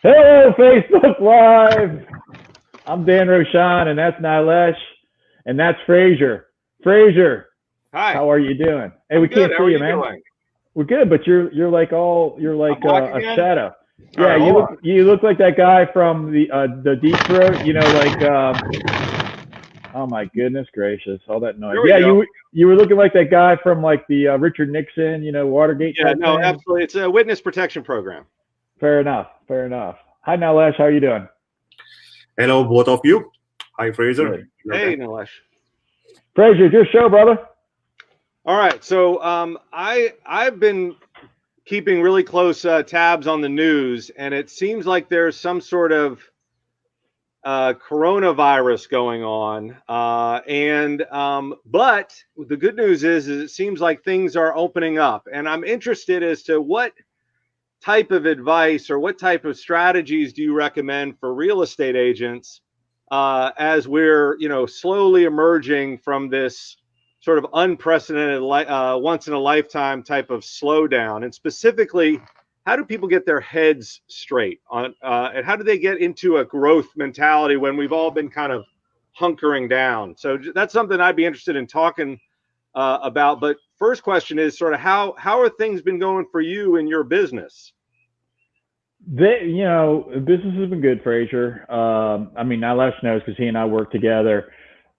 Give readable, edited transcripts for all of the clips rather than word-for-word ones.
Hello, Facebook Live. I'm Dan Rochon, and that's Nilesh, and that's Frazier. Frazier, Hi. how are you doing? Hey, I'm we good. can't How see are you, you man. doing? We're good, but you're like black a again? shadow. All Yeah, right, you look like that guy from the Deep Throat. Oh my goodness gracious, all that noise. There we Yeah, go. you were looking like that guy from like the Richard Nixon, Watergate Yeah, type no, thing. absolutely. It's a witness protection program. Fair enough. Fair enough. Hi, Nilesh. How are you doing? Hello, both of you. Hi, Fraser. Good. Hey, Nilesh. Frazier, it's your show, brother. All right, so I've been keeping really close tabs on the news, and it seems like there's some sort of coronavirus going on, but the good news is it seems like things are opening up, and I'm interested as to what type of advice or what type of strategies do you recommend for real estate agents as we're slowly emerging from this sort of unprecedented once in a lifetime type of slowdown? And specifically, how do people get their heads straight on and how do they get into a growth mentality when we've all been kind of hunkering down? So that's something I'd be interested in talking about. But first question is sort of how are things been going for you in your business? Business has been good, Frazier. Nilesh knows because he and I work together.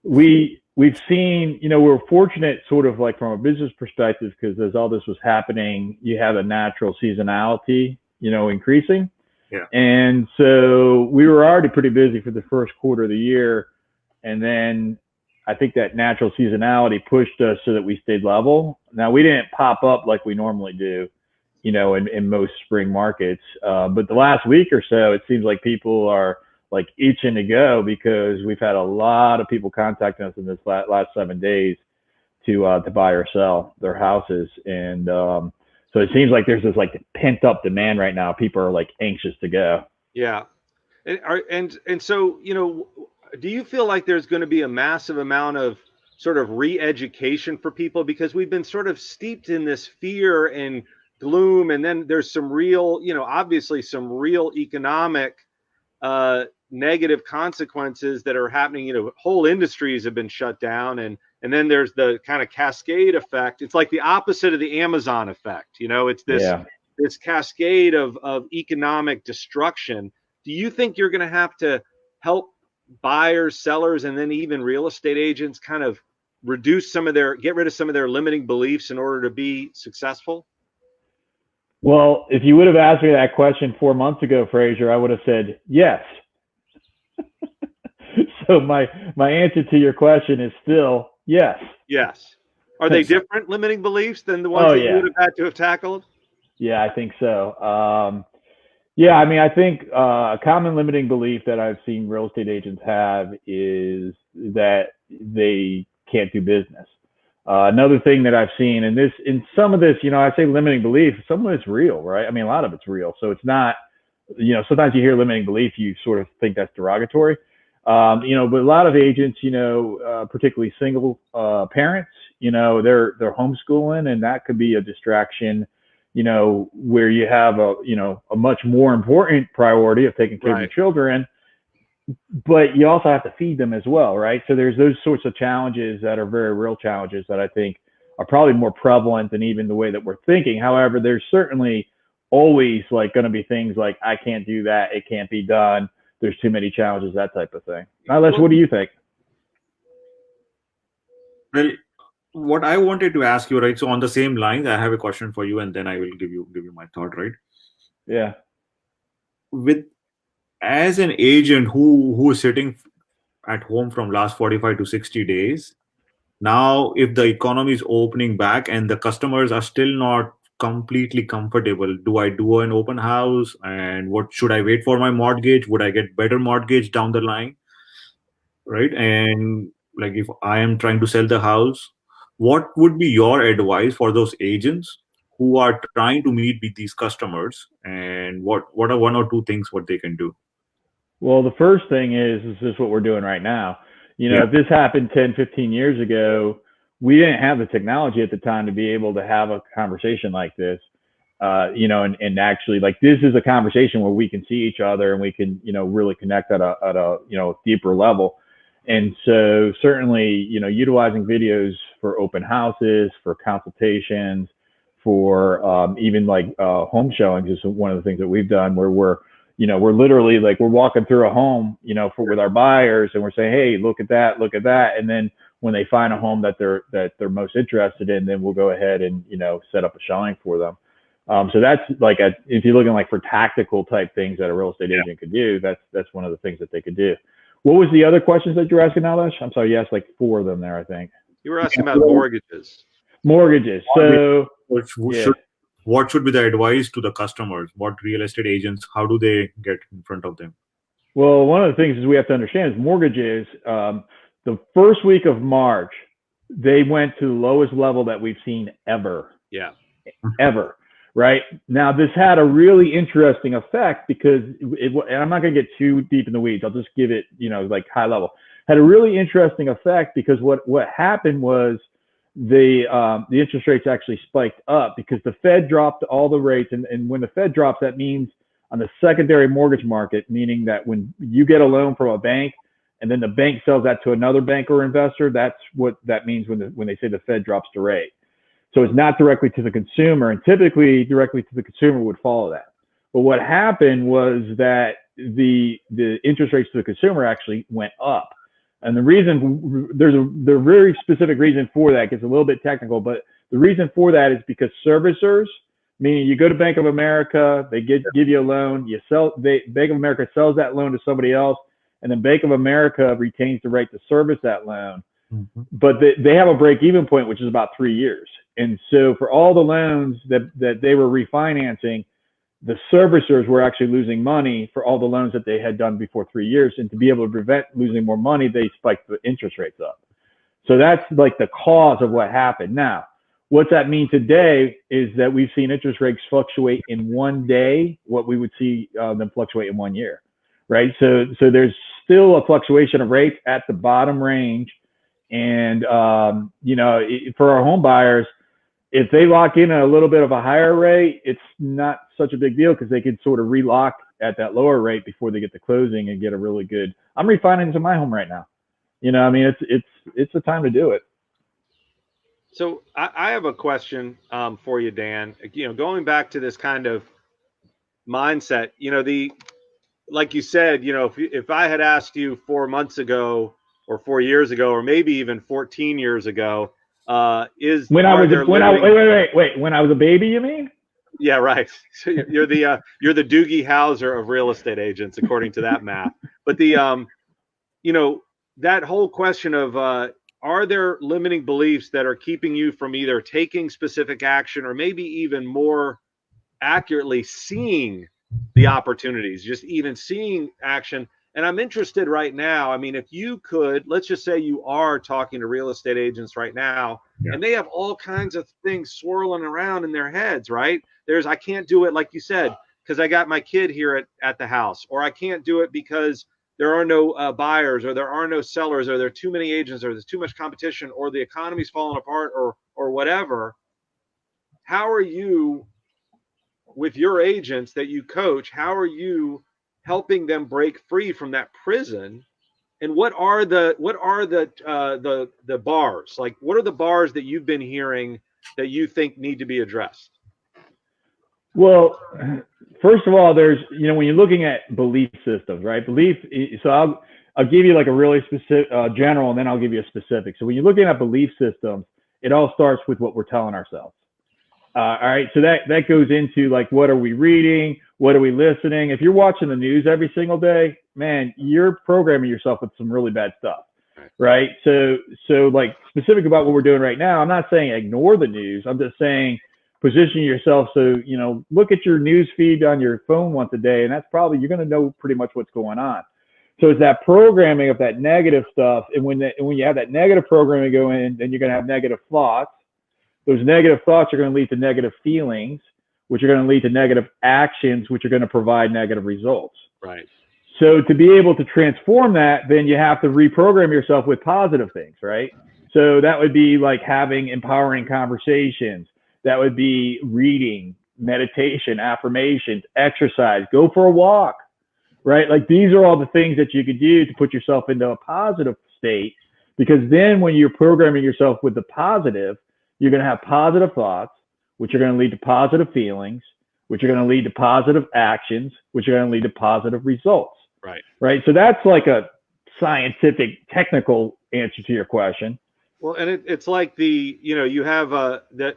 We've seen, we're fortunate sort of like from a business perspective because as all this was happening, you have a natural seasonality, increasing. Yeah. And so we were already pretty busy for the first quarter of the year. And then I think that natural seasonality pushed us so that we stayed level. Now, we didn't pop up like we normally do, in most spring markets. But the last week or so, it seems like people are like itching to go because we've had a lot of people contacting us in this last 7 days to buy or sell their houses. And so it seems like there's this like pent up demand right now. People are like anxious to go. Yeah. And so, do you feel like there's going to be a massive amount of sort of re-education for people because we've been sort of steeped in this fear and gloom, and then there's some real, obviously some real economic negative consequences that are happening. Whole industries have been shut down, and then there's the kind of cascade effect. It's like the opposite of the Amazon effect. It's this cascade of economic destruction. Do you think you're going to have to help buyers, sellers, and then even real estate agents kind of get rid of some of their limiting beliefs in order to be successful? Well, if you would have asked me that question 4 months ago, Frazier, I would have said yes. So my answer to your question is still yes. Yes. Are they different limiting beliefs than the ones you would have had to have tackled? Yeah, I think so. I think a common limiting belief that I've seen real estate agents have is that they can't do business. Another thing that I've seen, and in some of this, I say limiting belief, some of it's real, right? I mean, a lot of it's real. So it's not, sometimes you hear limiting belief, you sort of think that's derogatory. But a lot of agents, particularly single parents, they're homeschooling, and that could be a distraction, where you have a much more important priority of taking care of your children, but you also have to feed them as well, right? So there's those sorts of challenges that are very real challenges that I think are probably more prevalent than even the way that we're thinking. However, there's certainly always like going to be things like, I can't do that, it can't be done, there's too many challenges, that type of thing. Nilesh, what do you think? Well, what I wanted to ask you, right? So on the same line, I have a question for you, and then I will give you my thought, right? Yeah. As an agent who is sitting at home from last 45 to 60 days, now if the economy is opening back and the customers are still not completely comfortable, do I do an open house? And what should I wait for my mortgage? Would I get better mortgage down the line? Right? And like if I am trying to sell the house, what would be your advice for those agents who are trying to meet with these customers, and what are one or two things what they can do? Well, the first thing is this what we're doing right now. If this happened 10, 15 years ago, we didn't have the technology at the time to be able to have a conversation like this. and actually like this is a conversation where we can see each other and we can, really connect at a deeper level. And so certainly, utilizing videos for open houses, for consultations, for even like home showings is one of the things that we've done where we're literally like we're walking through a home, with our buyers and we're saying, hey, look at that. And then when they find a home that they're most interested in, then we'll go ahead and, set up a showing for them. So that's like if you're looking like for tactical type things that a real estate agent could do, that's one of the things that they could do. What was the other questions that you were asking, Nilesh? I'm sorry, you asked like 4 of them there, I think. You were asking about mortgages. So what should be the advice to the customers? What real estate agents, how do they get in front of them? Well, one of the things is we have to understand is mortgages, the first week of March, they went to the lowest level that we've seen ever. Yeah. Ever. Right now, this had a really interesting effect because and I'm not going to get too deep in the weeds. I'll just give it, like high level. Had a really interesting effect because what happened was the interest rates actually spiked up because the Fed dropped all the rates. And when the Fed drops, that means on the secondary mortgage market, meaning that when you get a loan from a bank and then the bank sells that to another bank or investor, that's what that means when they say the Fed drops the rate. So it's not directly to the consumer, and typically directly to the consumer would follow that. But what happened was that the interest rates to the consumer actually went up. And the reason, there's a very specific reason for that. It gets a little bit technical, but the reason for that is because servicers, meaning you go to Bank of America, they give you a loan, Bank of America sells that loan to somebody else, and then Bank of America retains the right to service that loan. Mm-hmm. But they have a break-even point, which is about 3 years. And so for all the loans that they were refinancing, the servicers were actually losing money for all the loans that they had done before 3 years. And to be able to prevent losing more money, they spiked the interest rates up. So that's like the cause of what happened. Now, what that means today is that we've seen interest rates fluctuate in one day, what we would see them fluctuate in 1 year, right? So there's still a fluctuation of rates at the bottom range. And, for our home buyers, if they lock in at a little bit of a higher rate, it's not such a big deal because they can sort of relock at that lower rate before they get to closing and get a really good. I'm refinancing my home right now. It's the time to do it. So I have a question for you, Dan. Going back to this kind of mindset, like you said, if I had asked you 4 months ago or 4 years ago, or maybe even 14 years ago, when I was a baby, you mean? Yeah, right. So you're the Doogie Howser of real estate agents, according to that math. But that whole question of are there limiting beliefs that are keeping you from either taking specific action or maybe even more accurately seeing the opportunities, just even seeing action? And I'm interested right now. I mean, if you could, let's just say you are talking to real estate agents right now, and they have all kinds of things swirling around in their heads, right? I can't do it, like you said, because I got my kid here at the house, or I can't do it because there are no buyers, or there are no sellers, or there are too many agents, or there's too much competition, or the economy's falling apart, or whatever. How are you, with your agents that you coach, how are you helping them break free from that prison? And what are the bars? Like, what are the bars that you've been hearing that you think need to be addressed? Well, first of all, there's, when you're looking at belief systems, right? So I'll give you like a really specific general, and then I'll give you a specific. So when you're looking at belief systems, it all starts with what we're telling ourselves. All right. So that goes into like, what are we reading? What are we listening? If you're watching the news every single day, man, you're programming yourself with some really bad stuff. Right. So like specific about what we're doing right now, I'm not saying ignore the news. I'm just saying position yourself. So, look at your news feed on your phone once a day, and that's probably, you're going to know pretty much what's going on. So it's that programming of that negative stuff. And when you have that negative programming go in, then you're going to have negative thoughts. Those negative thoughts are going to lead to negative feelings, which are going to lead to negative actions, which are going to provide negative results. Right. So to be able to transform that, then you have to reprogram yourself with positive things, right? So that would be like having empowering conversations. That would be reading, meditation, affirmations, exercise, go for a walk, right? Like these are all the things that you could do to put yourself into a positive state, because then when you're programming yourself with the positive, you're going to have positive thoughts, which are going to lead to positive feelings, which are going to lead to positive actions, which are going to lead to positive results. Right. Right. So that's like a scientific, technical answer to your question. Well, and it's like you have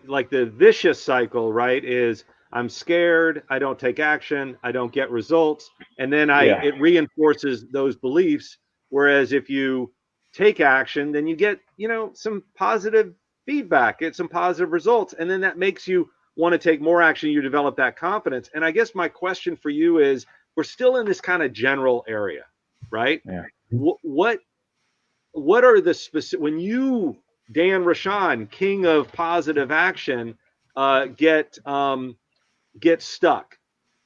like the vicious cycle, right? Is I'm scared, I don't take action, I don't get results, and then it reinforces those beliefs. Whereas if you take action, then you get, some positive feedback, get some positive results, and then that makes you want to take more action. You develop that confidence. And I guess my question for you is, we're still in this kind of general area, right? Yeah. What are the specific, when you, Dan Rochon, king of positive action, get stuck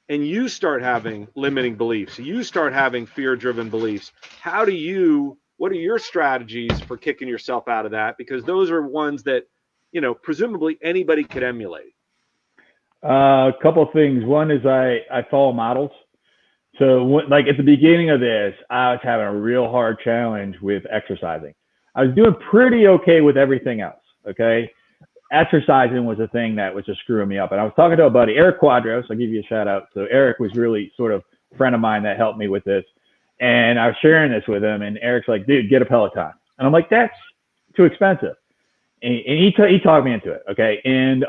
and you start having limiting beliefs, you start having fear-driven beliefs, what are your strategies for kicking yourself out of that? Because those are ones that, presumably anybody could emulate. A couple of things. One is I follow models. So like at the beginning of this, I was having a real hard challenge with exercising. I was doing pretty okay with everything else. Okay. Exercising was a thing that was just screwing me up. And I was talking to a buddy, Eric Quadros. I'll give you a shout out. So Eric was really sort of a friend of mine that helped me with this. And I was sharing this with him, and Eric's like, dude, get a Peloton. And I'm like, that's too expensive. And he talked me into it. Okay. And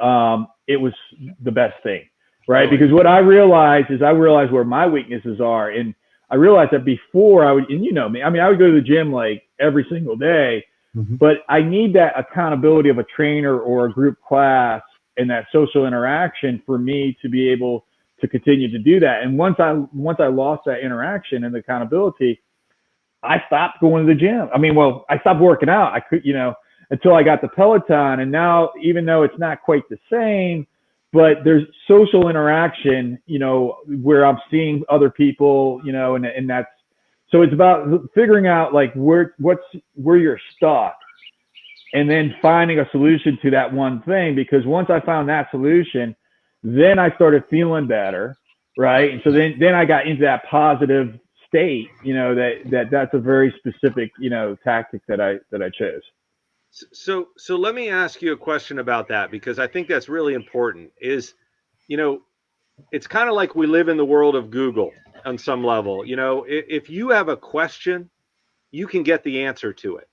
it was the best thing. Right. Because what I realized is where my weaknesses are. And I realized that before I would, and you know me, I mean, I would go to the gym like every single day, but I need that accountability of a trainer or a group class and that social interaction for me to be able to continue to do that. And once I lost that interaction and the accountability, I stopped going to the gym. I mean, well, I stopped working out. I could, until I got the Peloton. And now, even though it's not quite the same, but there's social interaction, where I'm seeing other people, and that's, so it's about figuring out like where you're stuck and then finding a solution to that one thing. Because once I found that solution, then I started feeling better. Right. And so then I got into that positive state, that's a very specific, tactic that I chose. So let me ask you a question about that, because I think that's really important. Is, it's kind of like we live in the world of Google on some level. If you have a question, you can get the answer to it.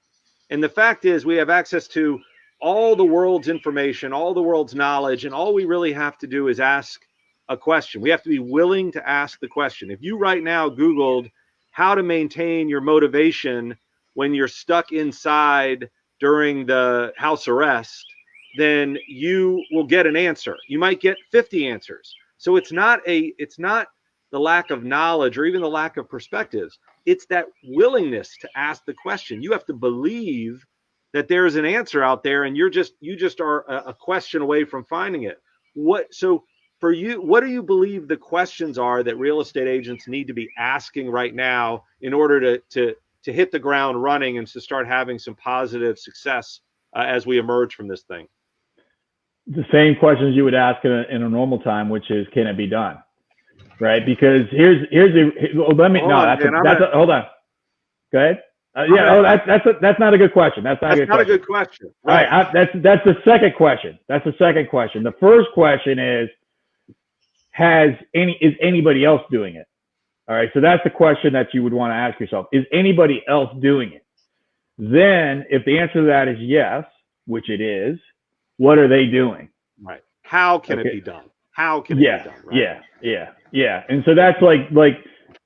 And the fact is, we have access to all the world's information, all the world's knowledge, and all we really have to do is ask a question. We have to be willing to ask the question. If you right now Googled how to maintain your motivation when you're stuck inside during the house arrest, then you will get an answer. You might get 50 answers. So it's not the lack of knowledge or even the lack of perspectives. It's that willingness to ask the question. You have to believe that there is an answer out there, and you just are a question away from finding it. So for you, what do you believe the questions are that real estate agents need to be asking right now in order to hit the ground running and to start having some positive success as we emerge from this thing? The same questions you would ask in a normal time, which is, can it be done? Right? Because hold on. Go ahead. That's not a good question. That's not a good question. Right. All right. That's the second question. The first question is anybody else doing it? All right. So that's the question that you would want to ask yourself. Is anybody else doing it? Then if the answer to that is yes, which it is, what are they doing? Right. How can it be done? How can it be done? Right? Yeah. And so that's like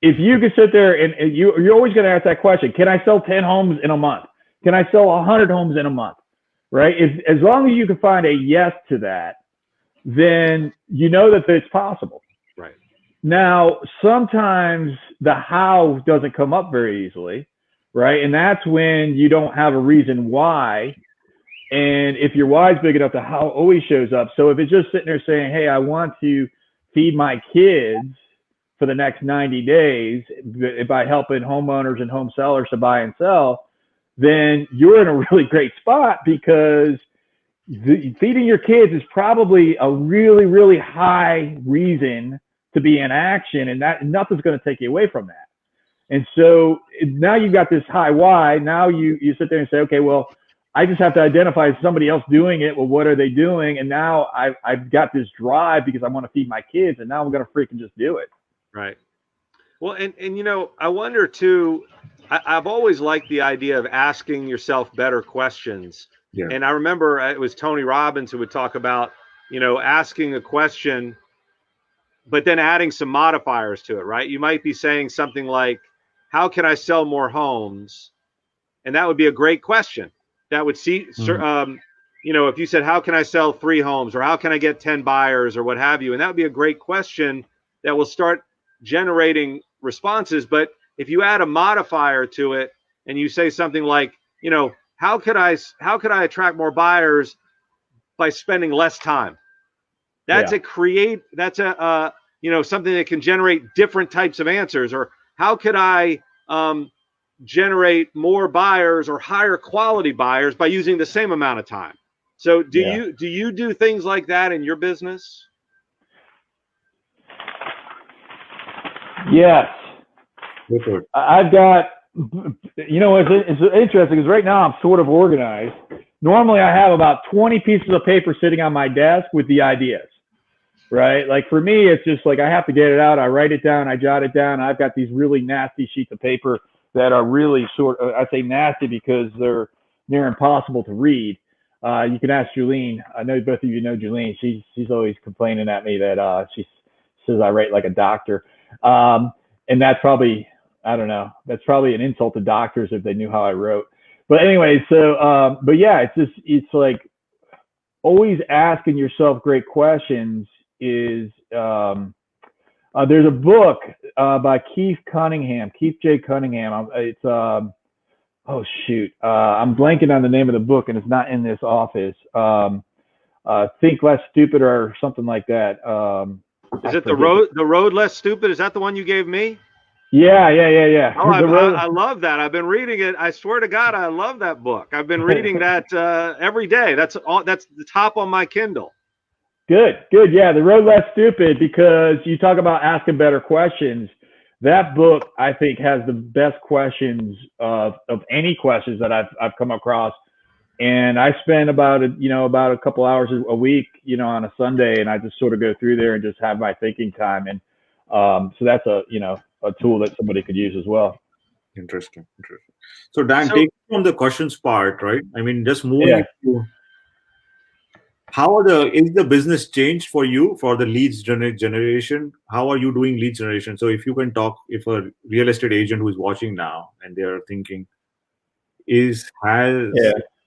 if you could sit there and you're always going to ask that question, can I sell 10 homes in a month? Can I sell 100 homes in a month? Right. As long as you can find a yes to that, then you know that it's possible. Right. Now, sometimes the how doesn't come up very easily. Right. And that's when you don't have a reason why. And if your why is big enough, the how always shows up. So if it's just sitting there saying, hey, I want to feed my kids for the next 90 days by helping homeowners and home sellers to buy and sell, then you're in a really great spot, because feeding your kids is probably a really, really high reason to be in action, and that nothing's going to take you away from that. And so now you've got this high why. Now you sit there and say, okay, well, I just have to identify somebody else doing it. Well, what are they doing? And now I've got this drive because I want to feed my kids, and now I'm going to freaking just do it. Right. Well, and you know, I wonder too, I've always liked the idea of asking yourself better questions. Yeah. And I remember it was Tony Robbins who would talk about, you know, asking a question, but then adding some modifiers to it, right? You might be saying something like, how can I sell more homes? And that would be a great question. That would see, you know, if you said, how can I sell 3 homes, or how can I get 10 buyers, or what have you? And that would be a great question that will start generating responses. But if you add a modifier to it and you say something like, you know, how could I attract more buyers by spending less time? That's a you know, something that can generate different types of answers. Or how could I generate more buyers or higher quality buyers by using the same amount of time? So do you do things like that in your business? Yes. I've got, you know, it's interesting because right now I'm sort of organized. Normally I have about 20 pieces of paper sitting on my desk with the ideas, right? Like for me, it's just like I have to get it out. I write it down. I jot it down. I've got these really nasty sheets of paper that are really I say nasty because they're near impossible to read. You can ask Julene. I know both of you know Julene. She's always complaining at me that she says I write like a doctor. And that's probably, I don't know, that's probably an insult to doctors if they knew how I wrote. But anyway, so, but yeah, it's like always asking yourself great questions is, there's a book by Keith J. Cunningham. It's, oh shoot, I'm blanking on the name of the book and it's not in this office. Think Less Stupid or something like that. Is it the road less stupid? Is that the one you gave me? Yeah. Oh, I love that. I've been reading it. I swear to God, I love that book. I've been reading that every day. That's the top on my Kindle. Good. Yeah, The Road Less Stupid, because you talk about asking better questions. That book, I think, has the best questions of any questions that I've come across. And I spend about a couple hours a week, you know, on a Sunday, and I just sort of go through there and just have my thinking time. And so that's a tool that somebody could use as well. Interesting. So Dan, take from the questions part, right? I mean, just moving to is the business changed for you for the leads generation? How are you doing lead generation? So if you can talk, if a real estate agent who is watching now and they are thinking,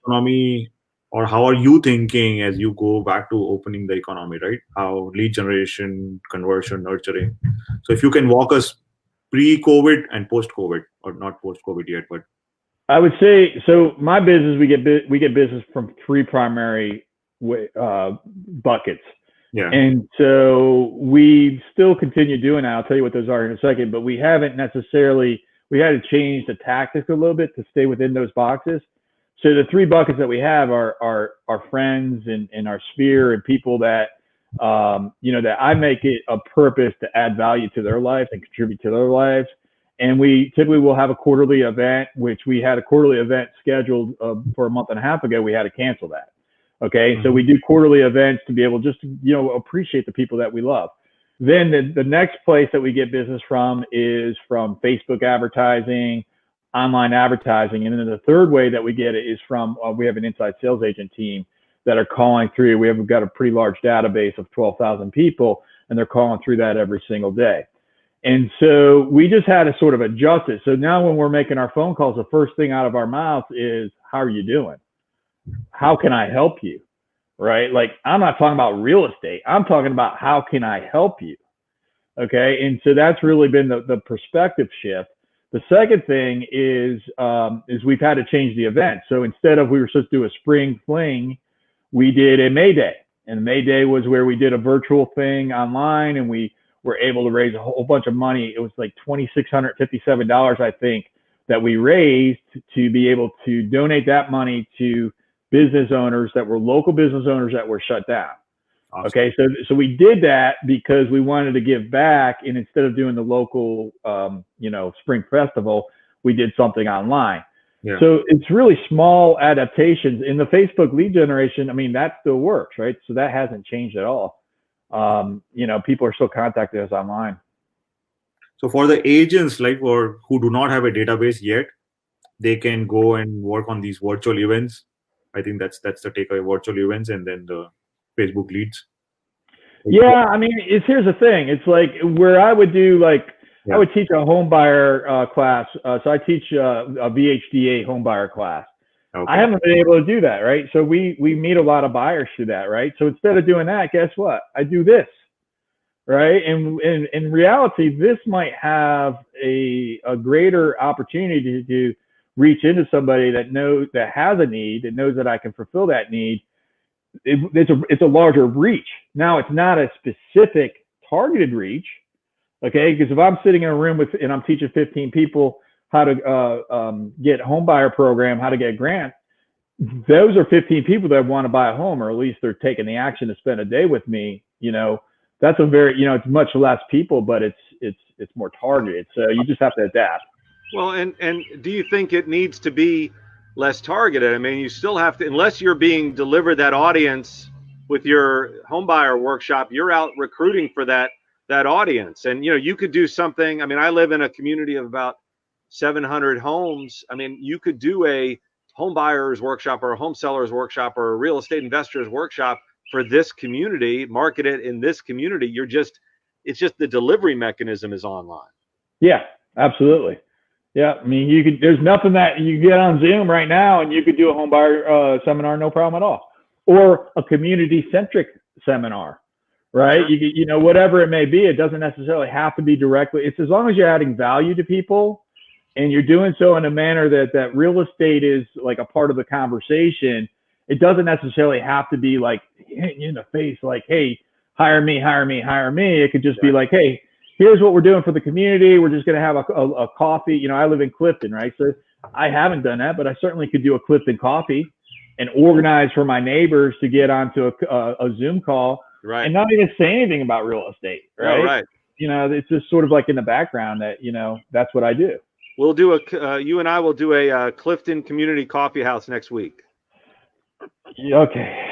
economy, or how are you thinking as you go back to opening the economy, right? How lead generation, conversion, nurturing. So if you can walk us pre-COVID and post-COVID, or not post-COVID yet, but I would say, so my business, we get business from 3 primary buckets. Yeah. And so we still continue doing that. I'll tell you what those are in a second, but we haven't necessarily, we had to change the tactics a little bit to stay within those boxes. So the 3 buckets that we have are our friends and our sphere and people that, that I make it a purpose to add value to their life and contribute to their lives. And we typically will have a quarterly event, which we had a quarterly event scheduled for a month and a half ago. We had to cancel that. Okay. Mm-hmm. So we do quarterly events to be able just to, appreciate the people that we love. Then the next place that we get business from is from Facebook advertising, online advertising. And then the third way that we get it is from, we have an inside sales agent team that are calling through. We've got a pretty large database of 12,000 people, and they're calling through that every single day. And so we just had to sort of adjust it. So now when we're making our phone calls, the first thing out of our mouth is, how are you doing? How can I help you? Right? Like, I'm not talking about real estate. I'm talking about how can I help you? Okay. And so that's really been the perspective shift. The second thing is we've had to change the event. So instead of, we were supposed to do a spring fling, we did a May Day. And May Day was where we did a virtual thing online, and we were able to raise a whole bunch of money. It was like $2,657, I think, that we raised to be able to donate that money to business owners that were local business owners that were shut down. Awesome. Okay, so we did that because we wanted to give back, and instead of doing the local, spring festival, we did something online. Yeah. So it's really small adaptations in the Facebook lead generation. I mean, that still works, right? So that hasn't changed at all. People are still contacting us online. So for the agents who do not have a database yet, they can go and work on these virtual events. I think that's the takeaway: virtual events and then the Facebook leads. Yeah, I mean, here's the thing. It's like where I would do I would teach a home buyer class. So I teach a VHDA home buyer class. Okay. I haven't been able to do that, right? So we meet a lot of buyers through that, right? So instead of doing that, guess what? I do this, right? And in reality, this might have a greater opportunity to reach into somebody that has a need, that knows that I can fulfill that need. It's a larger reach. Now it's not a specific targeted reach, okay? Because if I'm sitting in a room and I'm teaching 15 people how to get a home buyer program, how to get a grant, those are 15 people that want to buy a home, or at least they're taking the action to spend a day with me. That's a very, it's much less people, but it's more targeted. So you just have to adapt. Well, and do you think it needs to be less targeted? I mean, you still have to, unless you're being delivered that audience with your homebuyer workshop, you're out recruiting for that audience. And, you could do something. I mean, I live in a community of about 700 homes. I mean, you could do a home buyers workshop or a home sellers workshop or a real estate investors workshop for this community, market it in this community. It's just the delivery mechanism is online. Yeah, absolutely. Yeah, I mean, there's nothing that you get on Zoom right now, and you could do a home buyer seminar, no problem at all, or a community-centric seminar, right? Sure. Whatever it may be, it doesn't necessarily have to be directly. It's as long as you're adding value to people, and you're doing so in a manner that real estate is like a part of the conversation. It doesn't necessarily have to be like hitting you in the face, like, hey, hire me, hire me, hire me. It could just be like, hey, here's what we're doing for the community. We're just going to have a coffee. I live in Clifton, right? So I haven't done that, but I certainly could do a Clifton coffee and organize for my neighbors to get onto a Zoom call, right, and not even say anything about real estate, right? Oh, right. It's just sort of like in the background that, that's what I do. We'll do you and I will do a Clifton Community Coffee House next week. Okay.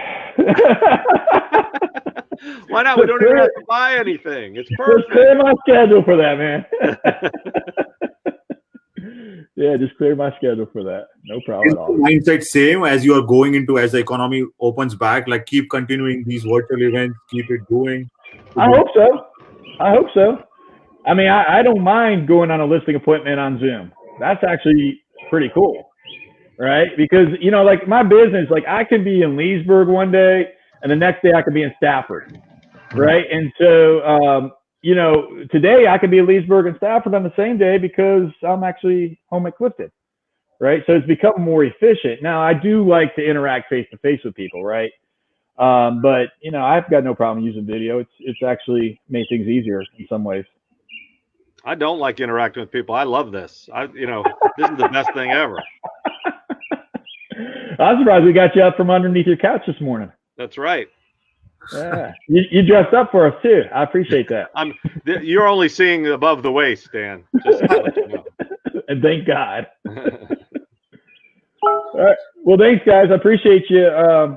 Why not? We don't even have to buy anything. It's perfect. Just clear my schedule for that, man. Yeah, just clear my schedule for that. No problem at all. Mindset same as you are going into as the economy opens back. Like keep continuing these virtual events, keep it going. I hope so. I mean, I don't mind going on a listing appointment on Zoom. That's actually pretty cool, right? Because like my business, like I could be in Leesburg one day, and the next day I could be in Stafford, right? And so, today I could be in Leesburg and Stafford on the same day because I'm actually home at Clifton, right? So it's become more efficient. Now, I do like to interact face-to-face with people, right? But, I've got no problem using video. It's actually made things easier in some ways. I don't like interacting with people. I love this. This is the best thing ever. I'm surprised we got you up from underneath your couch this morning. That's right. Yeah, you dressed up for us too. I appreciate that. You're only seeing above the waist, Dan. Just to let you know. And thank God. All right. Well, thanks, guys. I appreciate you,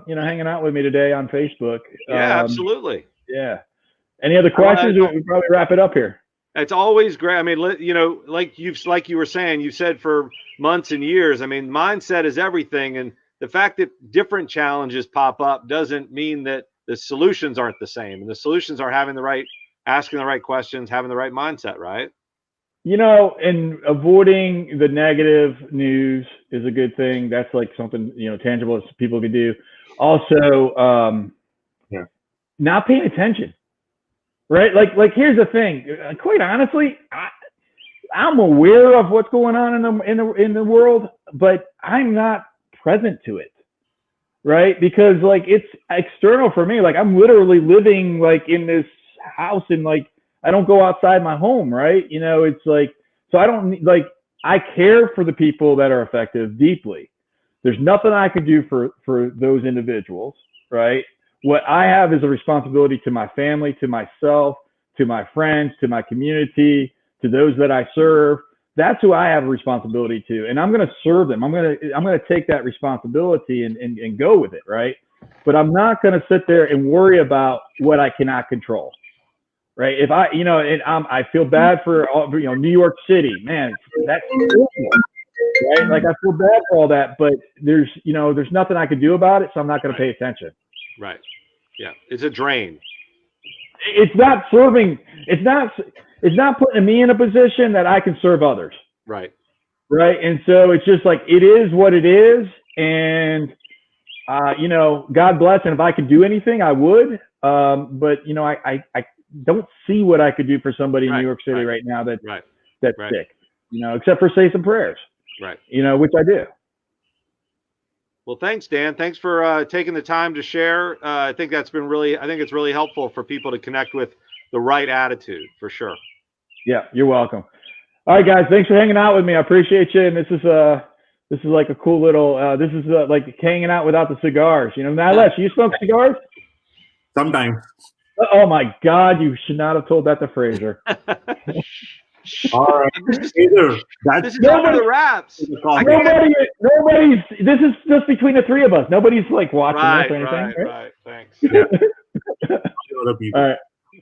hanging out with me today on Facebook. Yeah, absolutely. Yeah. Any other questions? We'll probably wrap it up here. It's always great. I mean, like you were saying, you said for months and years. I mean, mindset is everything, and the fact that different challenges pop up doesn't mean that the solutions aren't the same. And the solutions are asking the right questions, having the right mindset, right? And avoiding the negative news is a good thing. That's like something, tangible that people can do. Also, not paying attention, right? Like here's the thing. Quite honestly, I'm aware of what's going on in the world, but I'm not present to it, right? Because like it's external for me. Like I'm literally living like in this house, and like I don't go outside my home, right? It's like, so I don't like, I care for the people that are affected deeply. There's nothing I can do for those individuals, right? What I have is a responsibility to my family, to myself, to my friends, to my community, to those that I serve. That's who I have a responsibility to, and I'm going to serve them. I'm going to take that responsibility and go with it, right? But I'm not going to sit there and worry about what I cannot control, right? If I, and I feel bad for New York City, man. That's right. Like I feel bad for all that, but there's nothing I can do about it, so I'm not going to pay attention. Right. Yeah, it's a drain. It's not serving. It's not putting me in a position that I can serve others. Right. Right. And so it's just like, it is what it is. And, God bless. And if I could do anything, I would. But, I don't see what I could do for somebody in New York City right now that's sick, except for say some prayers, right. Which I do. Well, thanks, Dan. Thanks for taking the time to share. I think it's really helpful for people to connect with the right attitude, for sure. Yeah, you're welcome. All right, guys, thanks for hanging out with me. I appreciate you. And this is like a cool little. This is like hanging out without the cigars. Nilesh, you smoke cigars? Sometimes. Oh my God, you should not have told that to Frazier. All right. This is over the wraps. Nobody's. This is just between the three of us. Nobody's like watching this or anything. Right. Thanks. All right.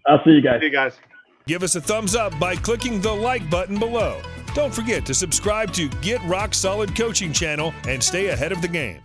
I'll see you guys. See you guys. Give us a thumbs up by clicking the like button below. Don't forget to subscribe to Get Rock Solid Coaching channel and stay ahead of the game.